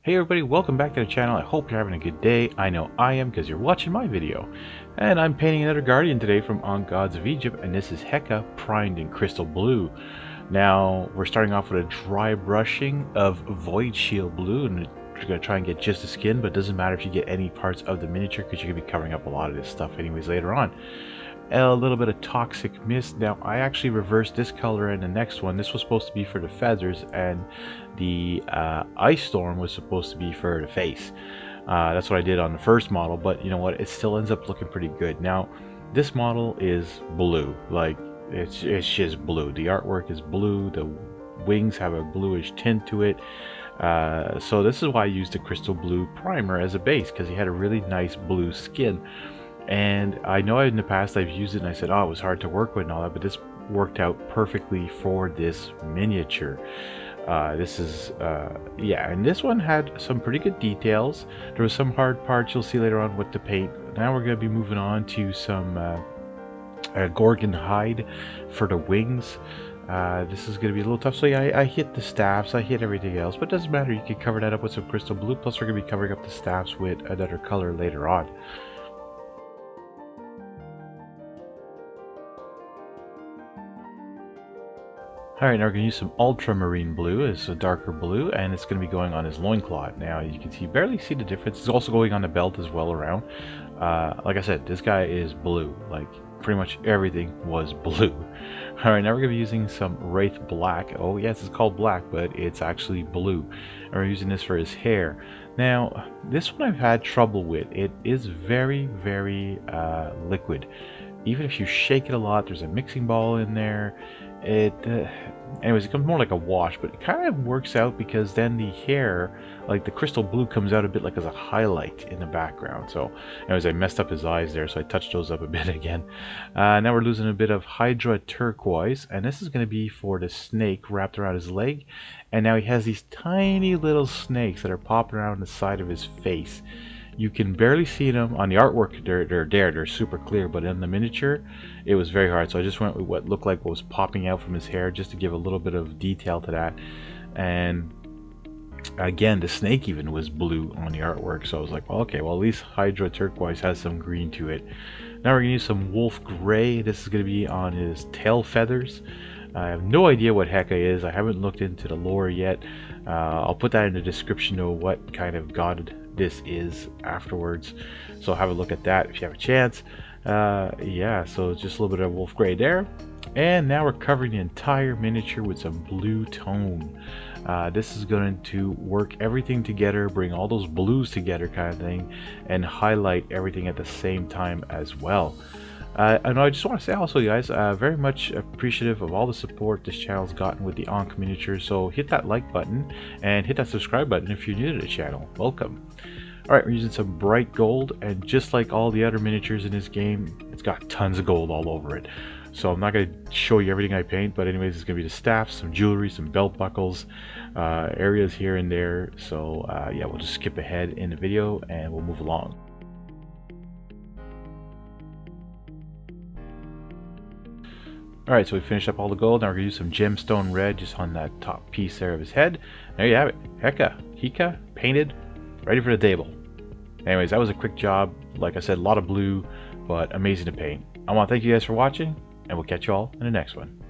Hey everybody, welcome back to the channel. I hope you're having a good day. I know I am because you're watching my video. And I'm painting another Guardian today from Ankh Gods of Egypt, and this is Heka primed in crystal blue. Now, we're starting off with a dry brushing of Void Shield blue, and we're going to try and get just the skin, but it doesn't matter if you get any parts of the miniature because you're going to be covering up a lot of this stuff anyways later on. A little bit of Toxic Mist. Now I actually reversed this color in the next one. This was supposed to be for the feathers, and the Ice Storm was supposed to be for the face. That's what I did on the first model, but you know what, it still ends up looking pretty good. Now this model is blue, like it's just blue. The artwork is blue, the wings have a bluish tint to it. So this is why I used the crystal blue primer as a base, because he had a really nice blue skin. And I know in the past I've used it and I said, oh, it was hard to work with and all that, but this worked out perfectly for this miniature. This is, yeah, and this one had some pretty good details. There was some hard parts you'll see later on with the paint. Now we're going to be moving on to some Gorgon hide for the wings. This is going to be a little tough. So yeah, I hit the staffs, I hit everything else, but it doesn't matter. You can cover that up with some crystal blue. Plus we're going to be covering up the staffs with another color later on. Alright, now we're going to use some ultramarine blue. It's a darker blue, and it's going to be going on his loincloth. Now you can barely see the difference. It's also going on the belt as well around. Like I said, this guy is blue. Like, pretty much everything was blue. Alright, now we're going to be using some Wraith Black. Oh yes, it's called black, but it's actually blue. And we're using this for his hair. Now, this one I've had trouble with. It is very, very liquid. Even if you shake it a lot, there's a mixing ball in there. Anyways, it comes more like a wash, but it kind of works out because then the hair, like the crystal blue, comes out a bit like as a highlight in the background. So anyways, I messed up his eyes there, so I touched those up a bit again. Now we're losing a bit of Hydra Turquoise, and this is going to be for the snake wrapped around his leg. And now he has these tiny little snakes that are popping around the side of his face. You can barely see them on the artwork. They're super clear, but in the miniature it was very hard, so I just went with what looked like what was popping out from his hair, just to give a little bit of detail to that. And again, the snake even was blue on the artwork, so I was like, well, okay, well, at least Hydra Turquoise has some green to it. Now we're gonna use some Wolf Gray. This is gonna be on his tail feathers. I have no idea what Heka is. I haven't looked into the lore yet. I'll put that in the description of what kind of god this is afterwards, so have a look at that if you have a chance. Yeah, so just a little bit of Wolf Gray there. And now we're covering the entire miniature with some blue tone. This is going to work everything together, bring all those blues together kind of thing, and highlight everything at the same time as well. And I just want to say also, guys, very much appreciative of all the support this channel's gotten with the Ankh miniature. So hit that like button and hit that subscribe button if you're new to the channel. Welcome. Alright, we're using some bright gold, and just like all the other miniatures in this game, it's got tons of gold all over it. So I'm not going to show you everything I paint, but anyways, it's going to be the staffs, some jewelry, some belt buckles, areas here and there. So yeah, we'll just skip ahead in the video and we'll move along. Alright, so we finished up all the gold. Now we're going to use some Gemstone Red just on that top piece there of his head. There you have it. Heka, painted, ready for the table. Anyways, that was a quick job. Like I said, a lot of blue, but amazing to paint. I want to thank you guys for watching, and we'll catch you all in the next one.